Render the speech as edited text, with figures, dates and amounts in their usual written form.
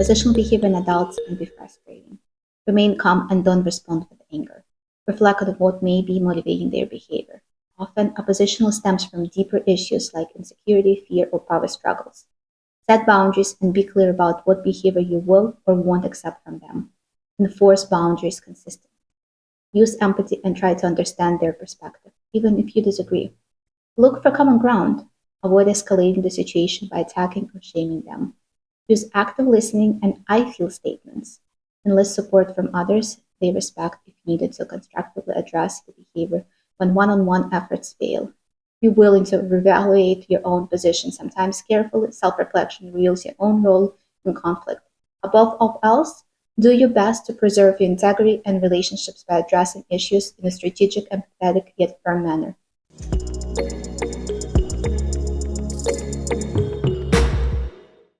Oppositional behavior in adults can be frustrating. Remain calm and don't respond with anger. Reflect on what may be motivating their behavior. Often, oppositional stems from deeper issues like insecurity, fear, or power struggles. Set boundaries and be clear about what behavior you will or won't accept from them. Enforce boundaries consistently. Use empathy and try to understand their perspective, even if you disagree. Look for common ground. Avoid escalating the situation by attacking or shaming them. Use active listening and I feel statements. Enlist support from others they respect if needed to constructively address the behavior when one on one efforts fail. Be willing to reevaluate your own position. Sometimes careful self reflection reveals your own role in conflict. Above all else, do your best to preserve your integrity and relationships by addressing issues in a strategic, empathetic, yet firm manner.